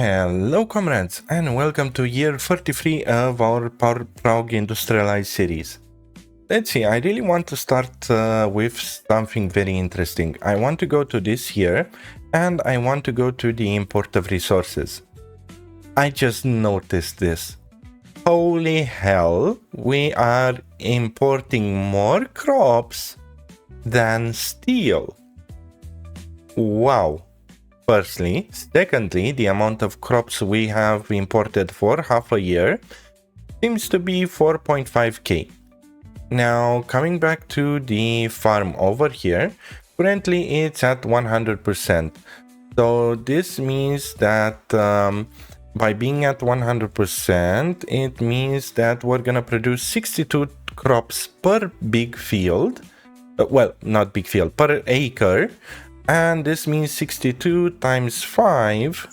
Hello comrades, and welcome to year 33 of our Prague Industrialized series. Let's see, I really want to start with something very interesting. I want to go to this here, and I want to go to the import of resources. I just noticed this. Holy hell, we are importing more crops than steel. Wow. Firstly. Secondly, the amount of crops we have imported for half a year seems to be 4.5k. Now, coming back to the farm over here, currently it's at 100%. So this means that by being at 100%, it means that we're gonna produce 62 crops per big field. Well, not big field, per acre. And this means 62 times 5,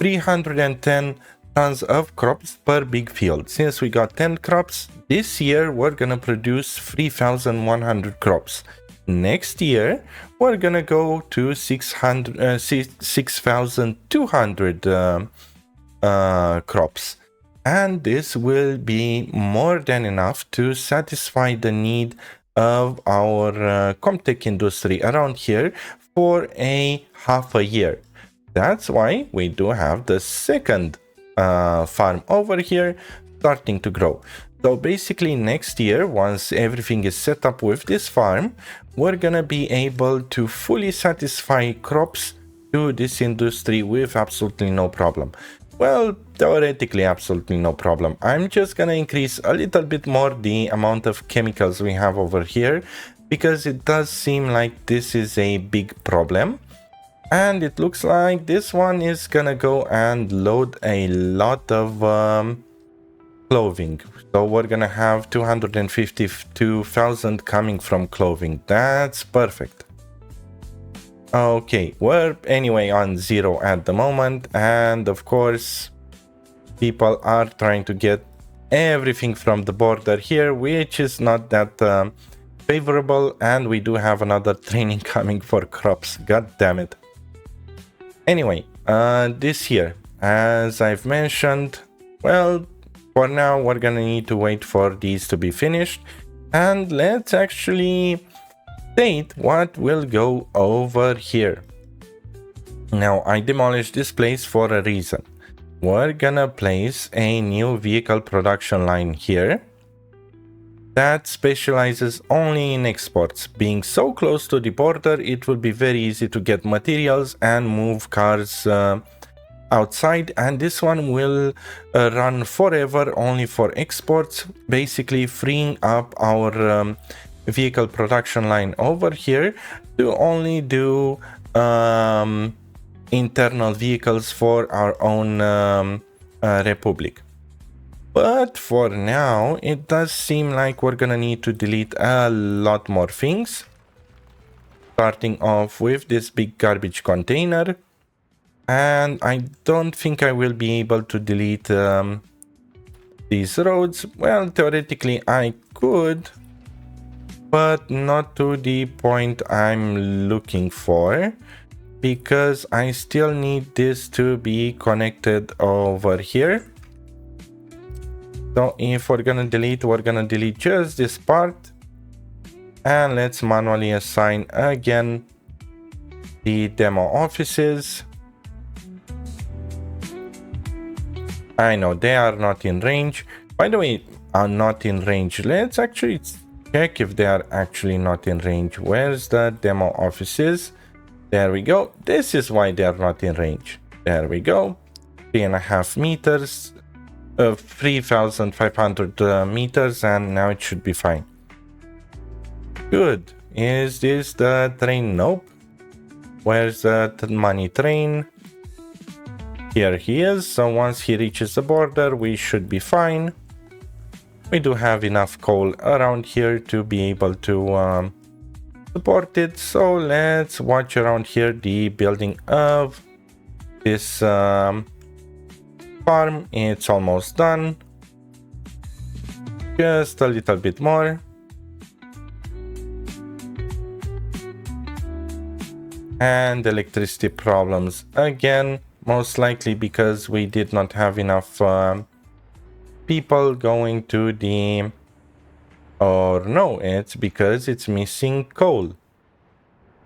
310 tons of crops per big field. Since we got 10 crops, this year we're gonna produce 3,100 crops. Next year, we're gonna go to 6,200 crops. And this will be more than enough to satisfy the need of our Comtech industry around here for a half a year. That's why we do have the second farm over here starting to grow. So basically next year, once everything is set up with this farm, we're gonna be able to fully satisfy crops to this industry with absolutely no problem. Well, theoretically, absolutely no problem. I'm just gonna increase a little bit more the amount of chemicals we have over here, because it does seem like this is a big problem. And it looks like this one is gonna go and load a lot of clothing. So we're gonna have 252,000 coming from clothing. That's perfect. Okay, we're anyway on 0 at the moment, and of course people are trying to get everything from the border here, which is not that favorable, and we do have another training coming for crops. God damn it. Anyway, this here, as I've mentioned, well, for now we're gonna need to wait for these to be finished, and let's actually state what will go over here. Now, I demolished this place for a reason. We're gonna place a new vehicle production line here that specializes only in exports. Being so close to the border, it will be very easy to get materials and move cars outside, and this one will run forever only for exports, basically freeing up our vehicle production line over here to only do internal vehicles for our own republic. But for now, it does seem like we're gonna need to delete a lot more things, starting off with this big garbage container. And I don't think I will be able to delete these roads. Well, theoretically I could, but not to the point I'm looking for, because I still need this to be connected over here. So if we're gonna delete just this part, and let's manually assign again the demo offices. I know they are not in range. By the way, are not in range. Let's actually check if they are actually not in range. Where's the demo offices? There we go. This is why they are not in range. There we go. 3.5 meters, 3,500 meters, and now it should be fine. Good. Is this the train? Nope. Where's the money train? Here he is. So once he reaches the border, we should be fine. We do have enough coal around here to be able to support it. So let's watch around here the building of this farm. It's almost done. Just a little bit more. And electricity problems again, most likely because we did not have enough people going to the... Or no, it's because it's missing coal.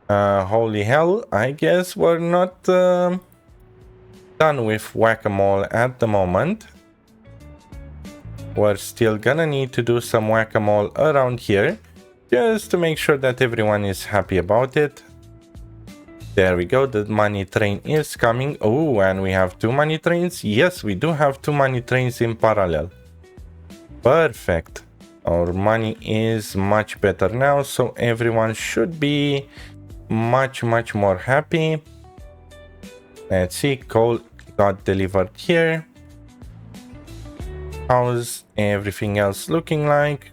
Holy hell, I guess we're not done with whack-a-mole at the moment. We're still gonna need to do some whack-a-mole around here, just to make sure that everyone is happy about it. There we go, the money train is coming. Oh, and we have 2 money trains. Yes, we do have 2 money trains in parallel. Perfect. Our money is much better now, so everyone should be much more happy. Let's see, coal got delivered here. How's everything else looking like?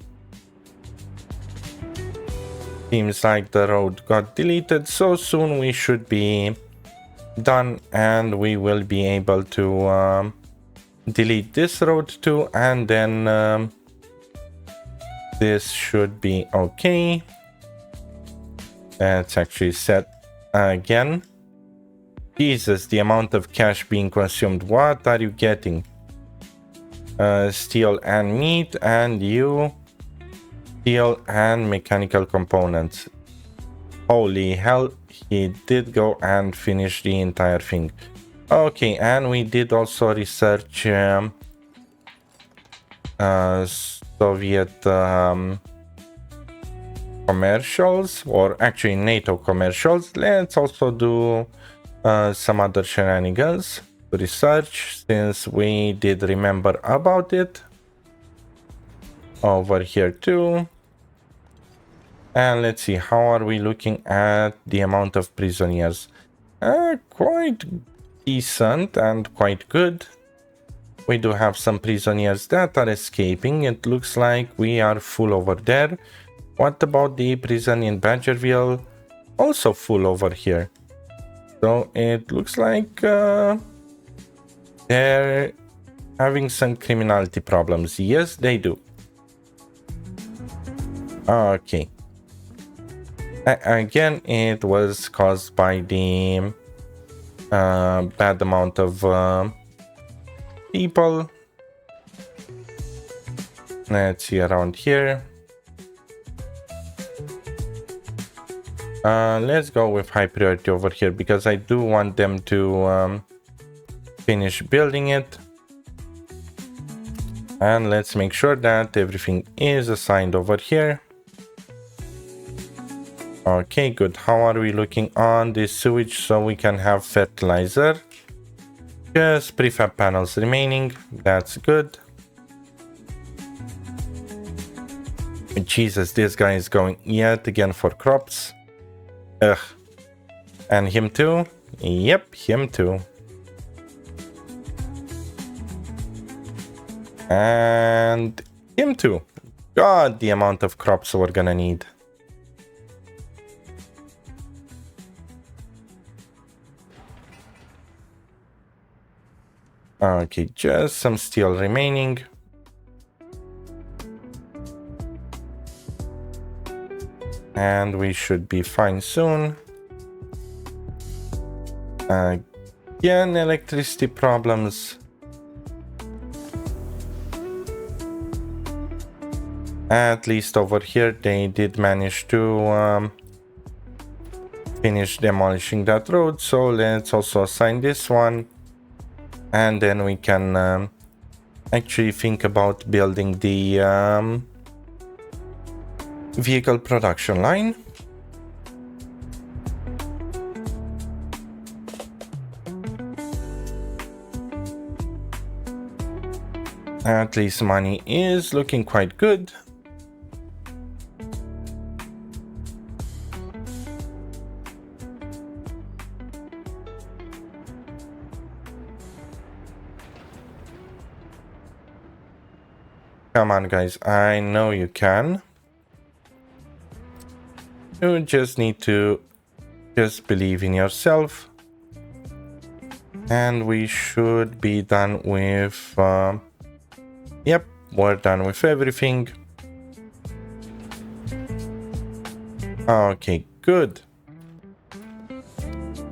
Seems like the road got deleted, so soon we should be done and we will be able to delete this road too, and then this should be okay. Let's actually set again. Jesus, the amount of cash being consumed. What are you getting? Steel and meat, and you... Steel and mechanical components. Holy hell, he did go and finish the entire thing. Okay, and we did also research Soviet commercials, or actually NATO commercials. Let's also do some other shenanigans to research, since we did remember about it. Over here too. And let's see, how are we looking at the amount of prisoners? Quite decent and quite good. We do have some prisoners that are escaping. It looks like we are full over there. What about the prison in Badgerville? Also full over here. So it looks like they're having some criminality problems. Yes, they do. Okay. Again, it was caused by the bad amount of people. Let's see around here. Let's go with high priority over here, because I do want them to finish building it. And let's make sure that everything is assigned over here. Okay, good. How are we looking on this sewage so we can have fertilizer? Just prefab panels remaining. That's good. Jesus, this guy is going yet again for crops. Ugh. And him too? Yep, him too. And him too. God, the amount of crops we're gonna need. Okay, just some steel remaining. And we should be fine soon. Again, electricity problems. At least over here, they did manage to finish demolishing that road. So let's also assign this one. And then we can actually think about building the vehicle production line. At least money is looking quite good. Come on, guys. I know you can. You just need to just believe in yourself. And we should be done with... yep, we're done with everything. Okay, good.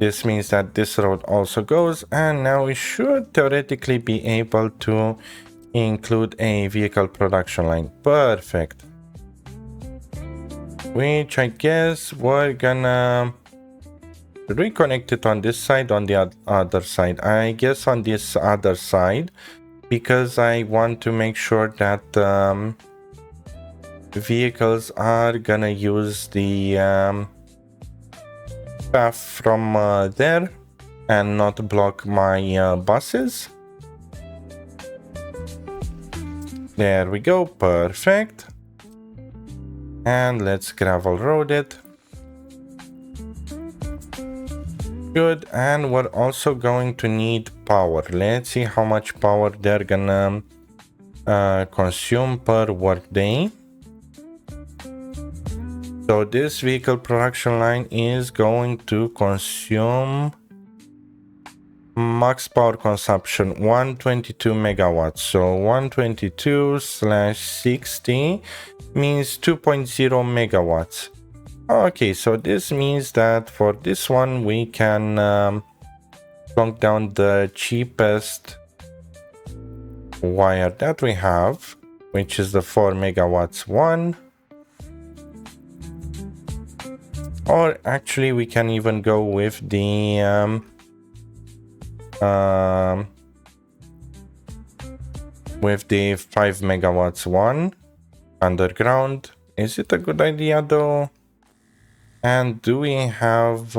This means that this road also goes, and now we should theoretically be able to include a vehicle production line. Perfect. Which I guess we're gonna... Should we connect it on this side, on the other side? I guess on this other side, because I want to make sure that vehicles are gonna use the path from there and not block my buses. There we go, perfect. And let's gravel road it. Good, and we're also going to need power. Let's see how much power they're gonna consume per workday. So this vehicle production line is going to consume max power consumption 122 megawatts. So 122 / 60 means 2.0 megawatts. Okay, so this means that for this one we can plunk down the cheapest wire that we have, which is the 4 megawatts one. Or actually we can even go with the 5 megawatts one underground. Is it a good idea though? And do we have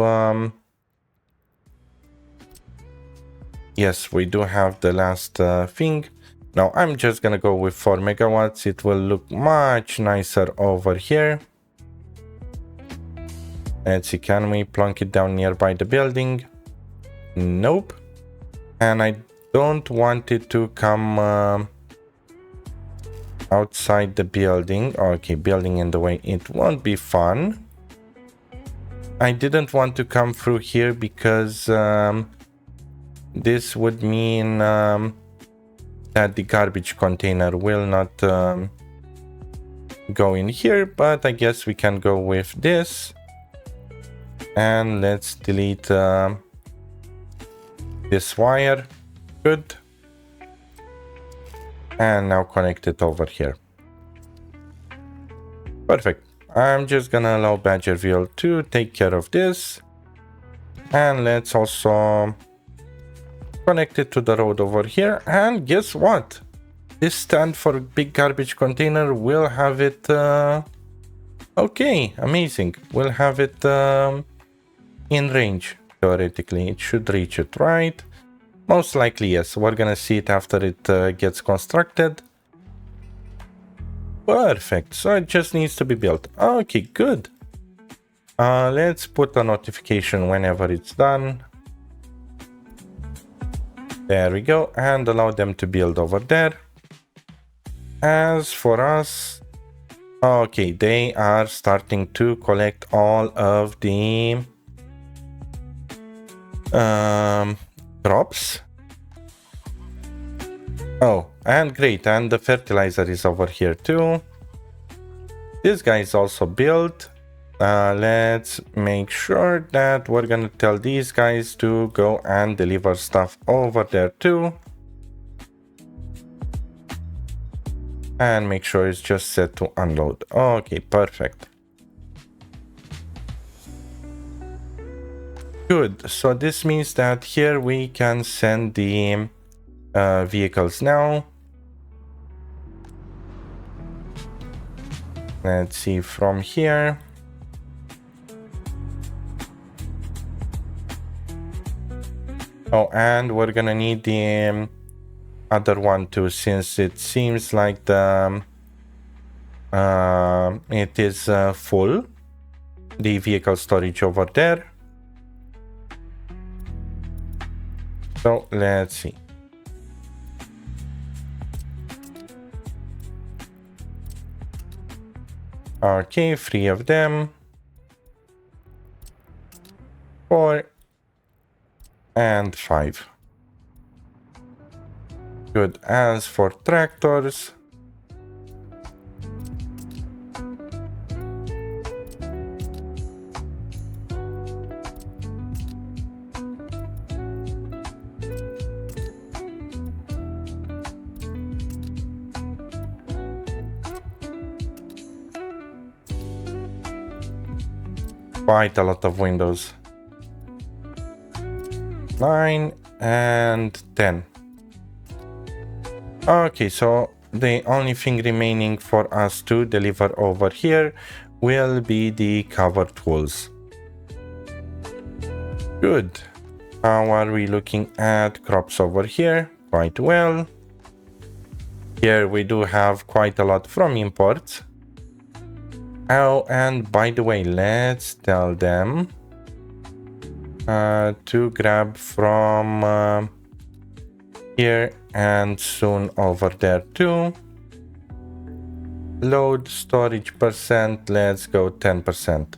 yes, we do have the last thing. Now I'm just gonna go with 4 megawatts. It will look much nicer over here. Let's see, can we plunk it down nearby the building? Nope. And I don't want it to come outside the building. Okay, building in the way, it won't be fun. I didn't want to come through here because this would mean that the garbage container will not go in here, but I guess we can go with this. And let's delete this wire. Good. And now connect it over here. Perfect. I'm just gonna allow Badgerville to take care of this. And let's also connect it to the road over here. And guess what? This stand for big garbage container will have it... okay, amazing. We'll have it in range, theoretically. It should reach it, right? Most likely, yes. We're gonna see it after it gets constructed. Perfect. So it just needs to be built. Okay, good. Let's put a notification whenever it's done. There we go. And allow them to build over there. As for us... Okay, they are starting to collect all of the crops. Oh, and great, and the fertilizer is over here too. This guy is also built. Let's make sure that we're gonna tell these guys to go and deliver stuff over there too. And make sure it's just set to unload. Okay, perfect. Good, so this means that here we can send the vehicles now. Let's see from here. Oh, and we're gonna need the other one too, since it seems like the it is full, the vehicle storage over there. So let's see. Okay, 3 of them. 4 and 5. Good. As for tractors, Quite a lot of windows. 9 and 10. Okay, so the only thing remaining for us to deliver over here will be the cover tools. Good. How are we looking at crops over here? Quite well. Here we do have quite a lot from imports. Oh, and by the way, let's tell them to grab from here and soon over there too. Load storage percent, let's go 10%.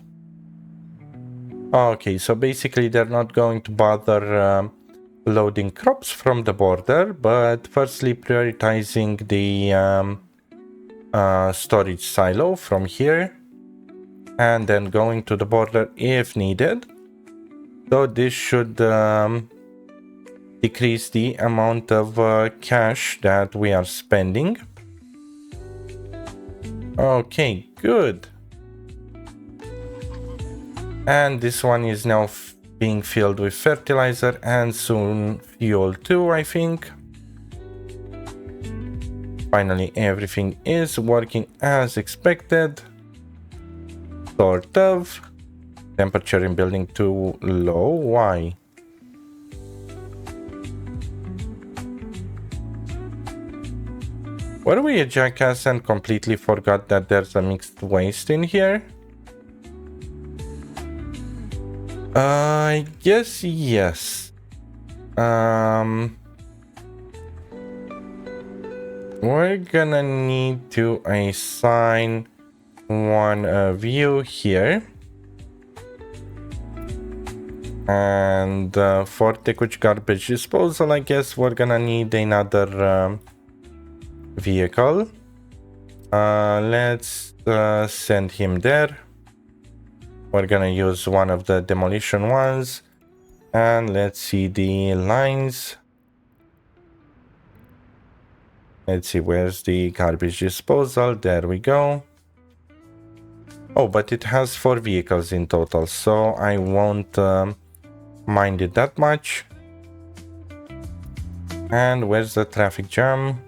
Okay, so basically they're not going to bother loading crops from the border, but firstly prioritizing the storage silo from here and then going to the border if needed. So this should decrease the amount of cash that we are spending. Okay, good. And this one is now being filled with fertilizer and soon fuel too, I think. Finally, everything is working as expected. Sort of. Temperature in building too low. Why? Were we a jackass and completely forgot that there's a mixed waste in here? I guess yes. We're gonna need to assign one of you here. And for liquid garbage disposal, I guess we're gonna need another vehicle. Let's send him there. We're gonna use one of the demolition ones. And let's see the lines. Let's see, where's the garbage disposal? There we go. Oh, but it has 4 vehicles in total, so I won't mind it that much. And where's the traffic jam?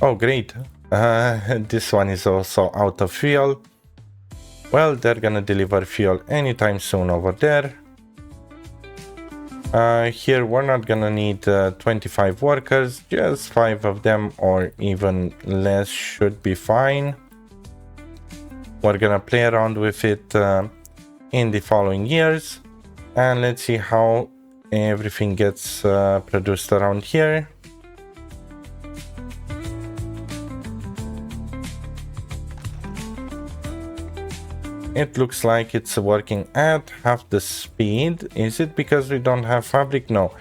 Oh, great. This one is also out of fuel. Well, they're gonna deliver fuel anytime soon over there. Here we're not gonna need 25 workers, just 5 of them or even less should be fine. We're gonna play around with it in the following years, and let's see how everything gets produced around here. It looks like it's working at half the speed. Is it because we don't have fabric? No,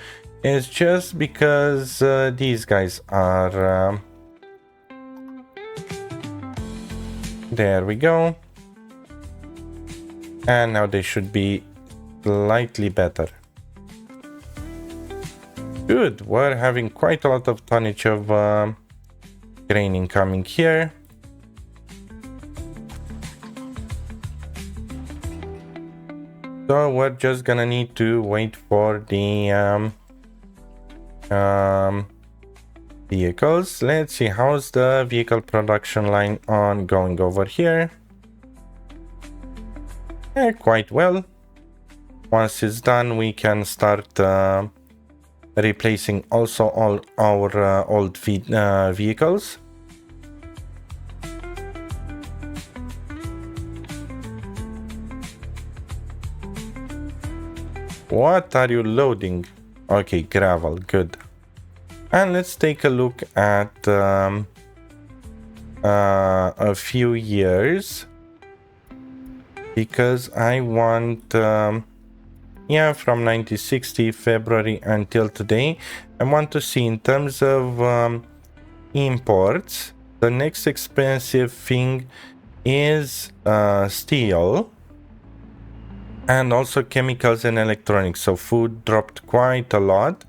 it's just because these guys are there we go. And now they should be slightly better. Good, we're having quite a lot of tonnage of grain incoming here. So we're just gonna need to wait for the vehicles. Let's see, how's the vehicle production line ongoing over here? Quite well. Once it's done, we can start replacing also all our old vehicles. What are you loading? Okay, gravel, good. And let's take a look at a few years, because I want yeah, from 1960 February until today. I want to see in terms of imports, the next expensive thing is steel and also chemicals and electronics. So food dropped quite a lot.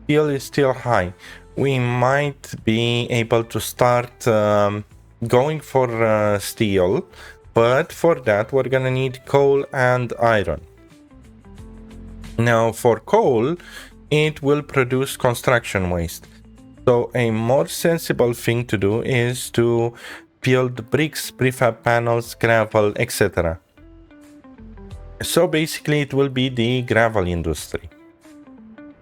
Steel is still high. We might be able to start going for steel But for that, we're gonna need coal and iron. Now, for coal, it will produce construction waste. So a more sensible thing to do is to build bricks, prefab panels, gravel, etc. So basically it will be the gravel industry.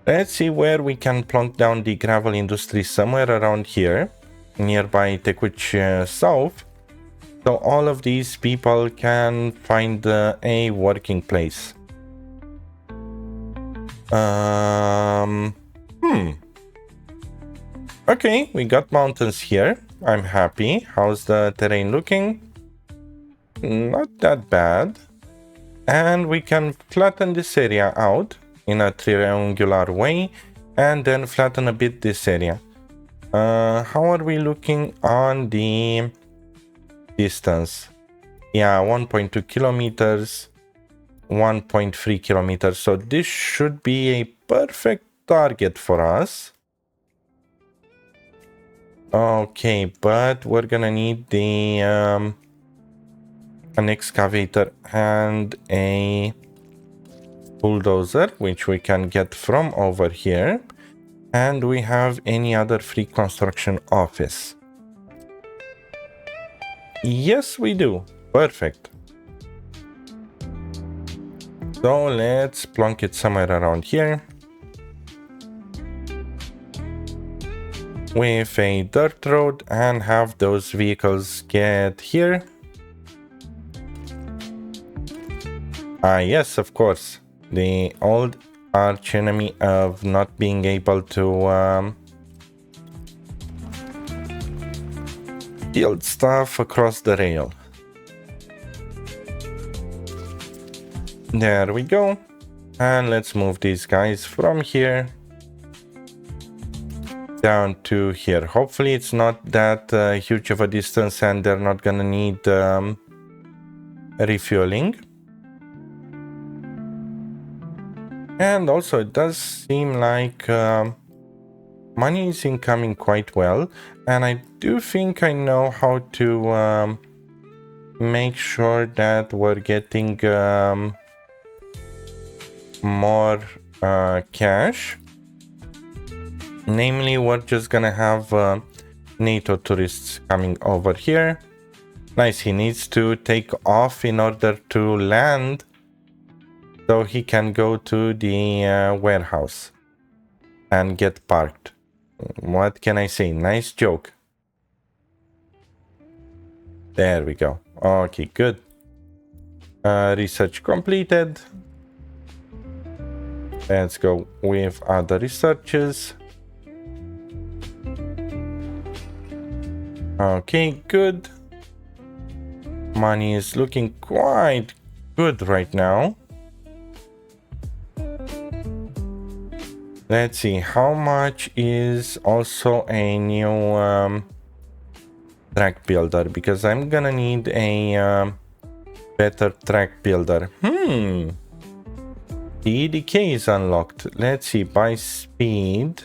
Let's see where we can plunk down the gravel industry, somewhere around here, nearby Tecuci South. So all of these people can find a working place. Okay, we got mountains here. I'm happy. How's the terrain looking? Not that bad. And we can flatten this area out in a triangular way and then flatten a bit this area. How are we looking on the distance? Yeah, 1.2 kilometers, 1.3 kilometers. So this should be a perfect target for us. Okay, but we're gonna need the an excavator and a bulldozer, which we can get from over here. And we have any other free construction office? Yes, we do. Perfect. So let's plunk it somewhere around here with a dirt road and have those vehicles get here. Yes, of course. The old arch enemy of not being able to build stuff across the rail. There we go. And let's move these guys from here down to here. Hopefully it's not that huge of a distance and they're not gonna need refueling. And also it does seem like money is incoming quite well, and I do think I know how to make sure that we're getting more cash. Namely, we're just gonna have NATO tourists coming over here. Nice, he needs to take off in order to land so he can go to the warehouse and get parked. What can I say? Nice joke. There we go. Okay, good. Research completed. Let's go with other researches. Okay, good. Money is looking quite good right now. Let's see, how much is also a new track builder? Because I'm gonna need a better track builder. The EDK is unlocked. Let's see, by speed.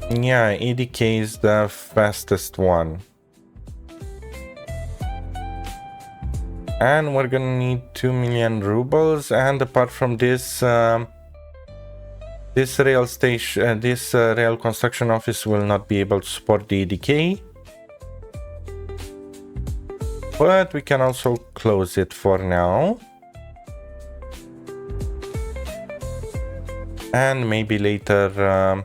Yeah, EDK is the fastest one. And we're gonna need 2 million rubles. And apart from this, this rail station, this rail construction office will not be able to support the EDK. But we can also close it for now. And maybe later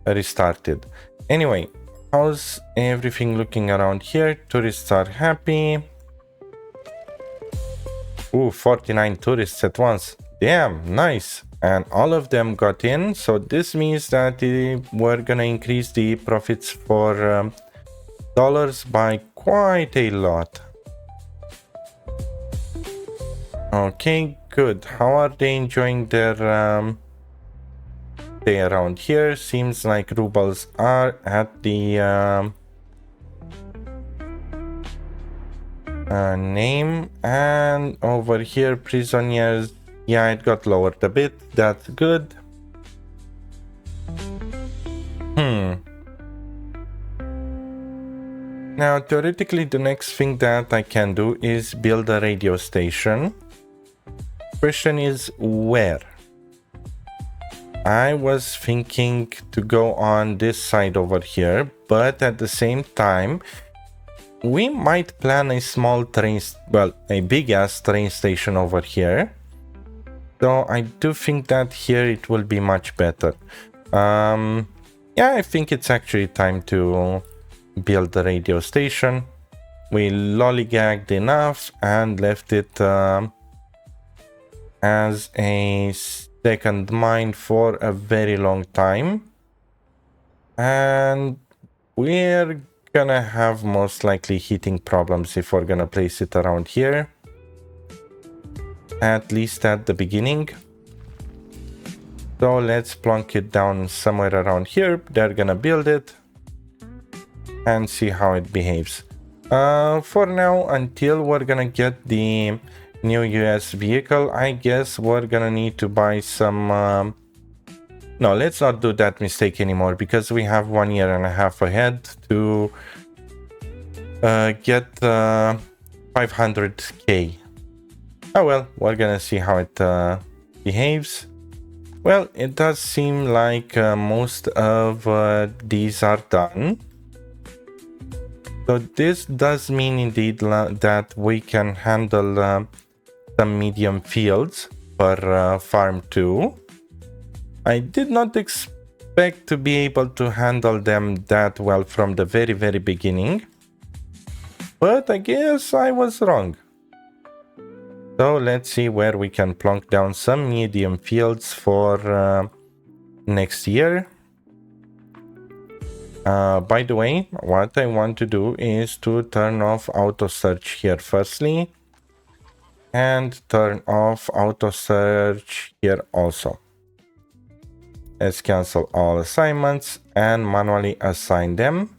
restart it. Anyway, how's everything looking around here? Tourists are happy. Ooh, 49 tourists at once. Damn, nice. And all of them got in. So this means that we're gonna increase the profits for dollars by quite a lot. Okay, good. How are they enjoying their day around here? Seems like rubles are at the name, and over here prisoners, yeah, it got lowered a bit. That's good. Now, theoretically, the next thing that I can do is build a radio station. Question is where? I was thinking to go on this side over here, but at the same time, we might plan a small train, well, a big ass train station over here. So I do think that here it will be much better. Yeah, I think it's actually time to build the radio station. We lollygagged enough and left it as a second mine for a very long time. And we're gonna have most likely heating problems if we're gonna place it around here. At least at the beginning. So let's plonk it down somewhere around here. They're gonna build it and see how it behaves. For now, until we're gonna get the new US vehicle, I guess we're gonna need to buy some... No, let's not do that mistake anymore, because we have 1.5 years ahead to get 500k. Oh well, we're gonna see how it behaves. Well, it does seem like most of these are done. So this does mean indeed that we can handle some medium fields per farm too. I did not expect to be able to handle them that well from the very, very beginning. But I guess I was wrong. So let's see where we can plonk down some medium fields for next year. By the way, what I want to do is to turn off auto search here firstly. And turn off auto search here also. Let's cancel all assignments and manually assign them.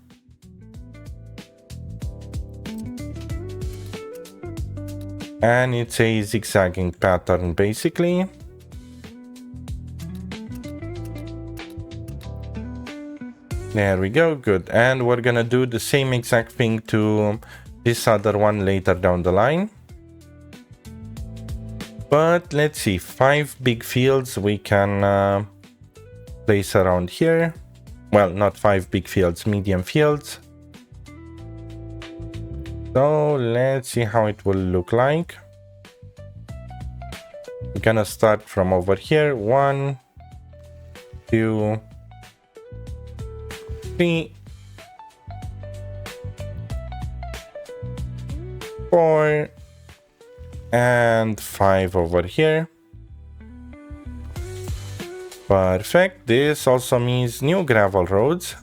And it's a zigzagging pattern basically. There we go, good. And we're gonna do the same exact thing to this other one later down the line. But let's see, 5 big fields we can place around here. Well, not 5 big fields, medium fields. So let's see how it will look like. We're gonna start from over here. 1, 2, 3, 4, and 5 over here. Perfect. This also means new gravel roads.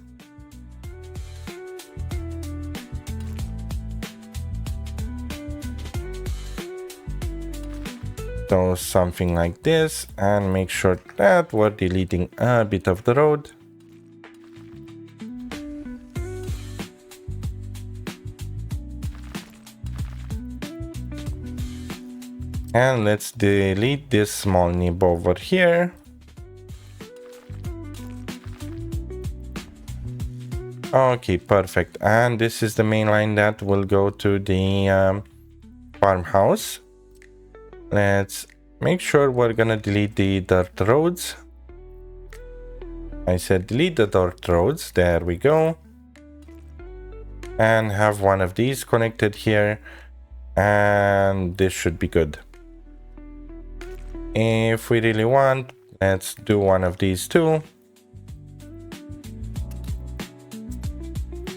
So something like this, and make sure that we're deleting a bit of the road. And let's delete this small nib over here. Okay, perfect. And this is the main line that will go to the farmhouse. Let's make sure we're gonna delete the dirt roads. I said delete the dirt roads. There we go. And have one of these connected here. And this should be good. If we really want, let's do one of these too.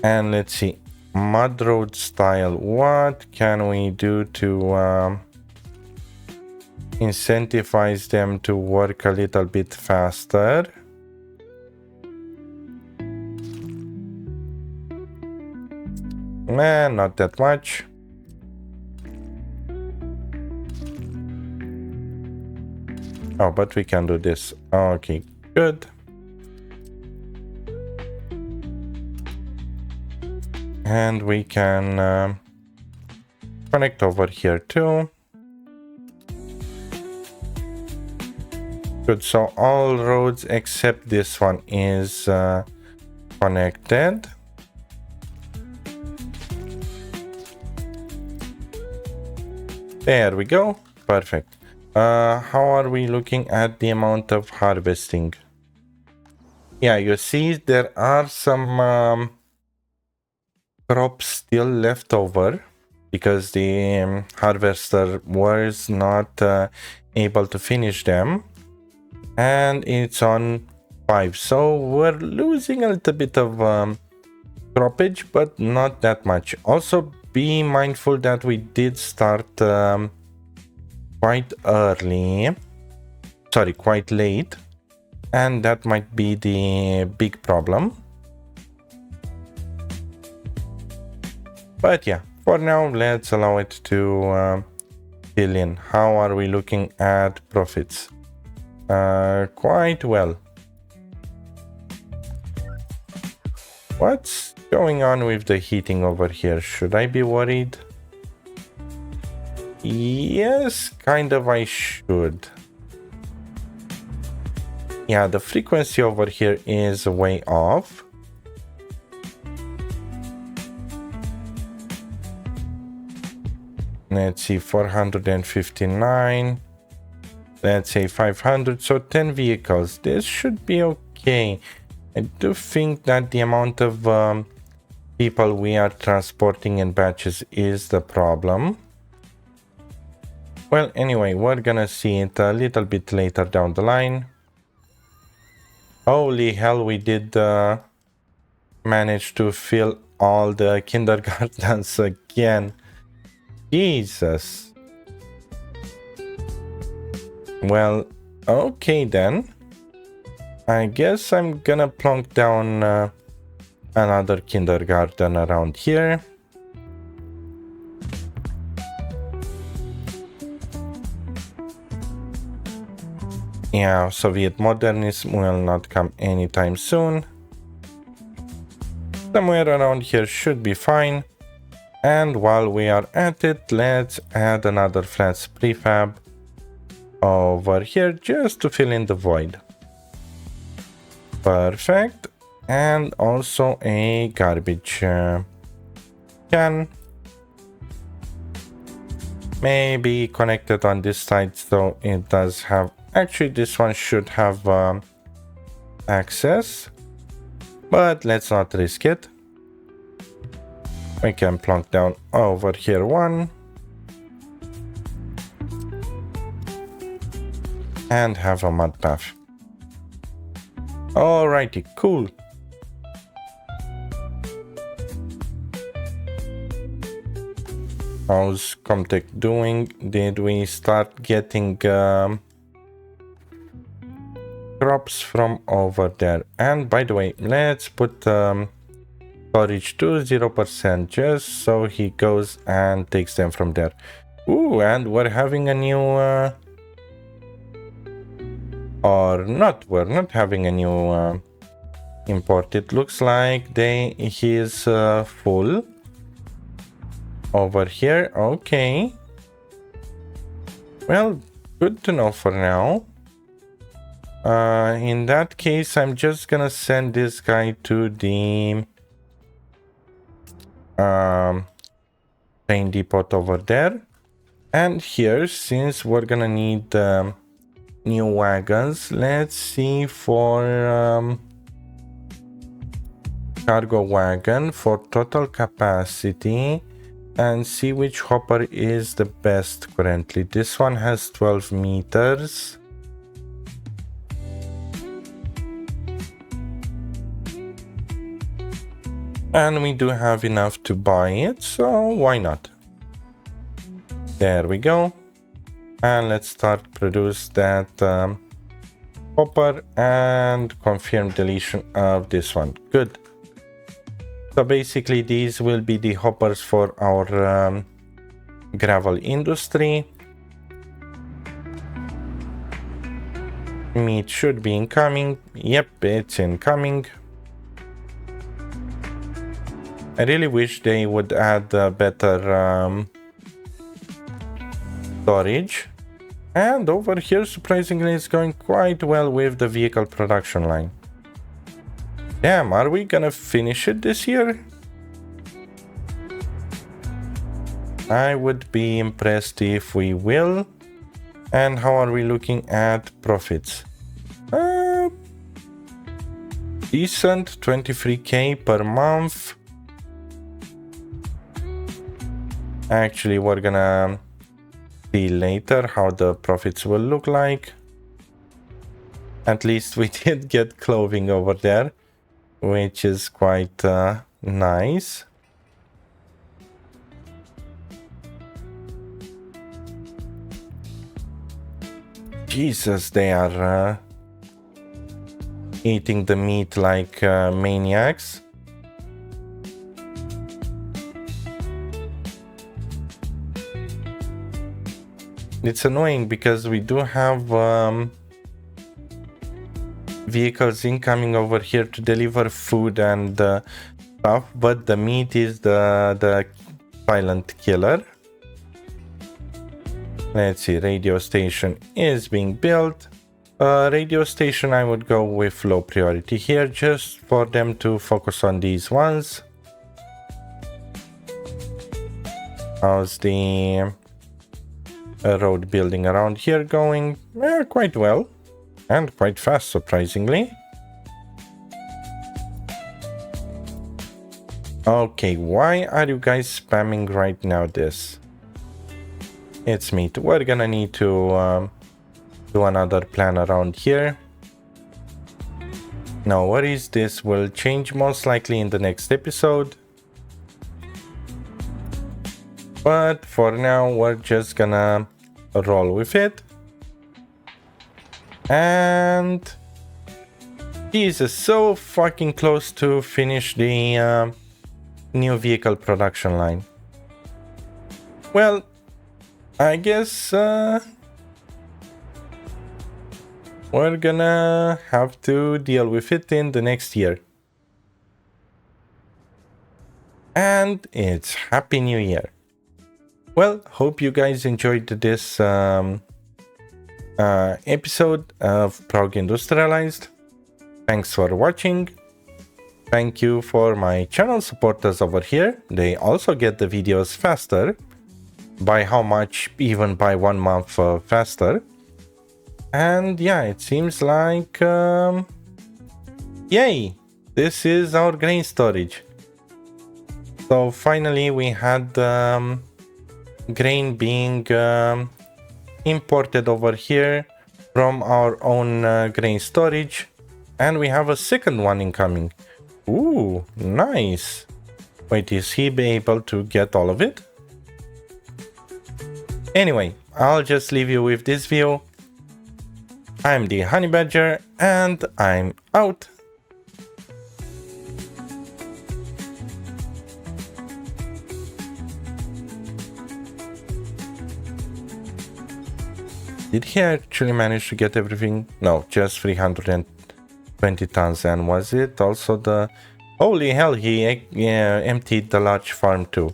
And let's see, mud road style, what can we do to incentivize them to work a little bit faster? Nah, not that much. Oh, but we can do this. Okay, good. And we can connect over here too. Good, so all roads except this one is connected. There we go. Perfect. How are we looking at the amount of harvesting? Yeah, you see there are some crops still left over because the harvester was not able to finish them, and it's on 5, so we're losing a little bit of croppage, but not that much. Also be mindful that we did start quite late, and that might be the big problem. But yeah, for now, let's allow it to fill in. How are we looking at profits? Quite well. What's going on with the heating over here? Should I be worried? Yes, kind of I should. Yeah, the frequency over here is way off. Let's see, 459. Let's say 500, so 10 vehicles. This should be okay. I do think that the amount of people we are transporting in batches is the problem. Well, anyway, we're gonna see it a little bit later down the line. Holy hell, we did manage to fill all the kindergartens again. Jesus. Well, okay then. I guess I'm gonna plonk down another kindergarten around here. Yeah, Soviet modernism will not come anytime soon. Somewhere around here should be fine. And while we are at it, let's add another flats prefab over here just to fill in the void. Perfect. And also a garbage can. Maybe connected on this side, so it does have... Actually, this one should have access, but let's not risk it. We can plonk down over here one. And have a mud path. Alrighty, cool. How's Comtech doing? Did we start getting crops from over there? And by the way, let's put storage to 0% just so he goes and takes them from there. Ooh, and we're having a new or not, we're not having a new import. It looks like he is full over here. Okay, well, good to know for now. In that case, I'm just gonna send this guy to the train depot over there. And here, since we're gonna need new wagons, let's see for cargo wagon for total capacity and see which hopper is the best currently. This one has 12 meters. And we do have enough to buy it, so why not? There we go. And let's start produce that hopper and confirm deletion of this one. Good. So basically these will be the hoppers for our gravel industry. Meat should be incoming. Yep, it's incoming. I really wish they would add better storage. And over here, surprisingly, it's going quite well with the vehicle production line. Damn, are we gonna finish it this year? I would be impressed if we will. And how are we looking at profits? Decent, 23k per month. Actually, we're gonna see later how the profits will look like. At least we did get clothing over there, which is quite nice. Jesus, they are eating the meat like maniacs. It's annoying because we do have vehicles incoming over here to deliver food and stuff, but the meat is the silent killer. Let's see, radio station is being built. Radio station, I would go with low priority here, just for them to focus on these ones. How's the road building around here going? Quite well. And quite fast, surprisingly. Okay, why are you guys spamming right now this? It's meat. We're gonna need to do another plan around here. No worries, this will change most likely in the next episode. But for now, we're just gonna roll with it. And Jesus, so fucking close to finish the new vehicle production line. Well, I guess we're gonna have to deal with it in the next year. And it's Happy New Year. Well, hope you guys enjoyed this episode of Prague Industrialized. Thanks for watching. Thank you for my channel supporters over here. They also get the videos faster. By how much? Even by 1 month faster. And yeah, it seems like yay, this is our grain storage. So finally we had grain being imported over here from our own grain storage, and we have a second one incoming. Ooh, nice. Wait, is he be able to get all of it? Anyway, I'll just leave you with this view. I'm the Honey Badger, and I'm out. Did he actually manage to get everything? No, just 320 tons. And was it also the... Holy hell, he emptied the large farm too.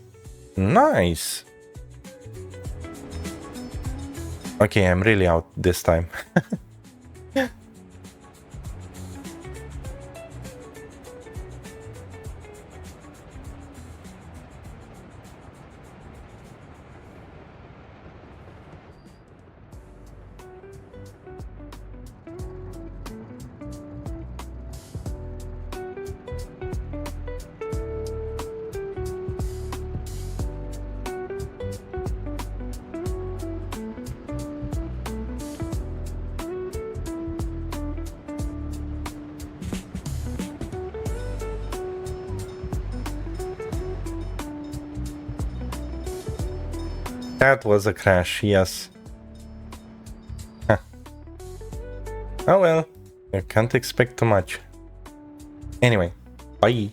Nice. Okay, I'm really out this time. That was a crash, yes. Huh. Oh well, you can't expect too much. Anyway, bye.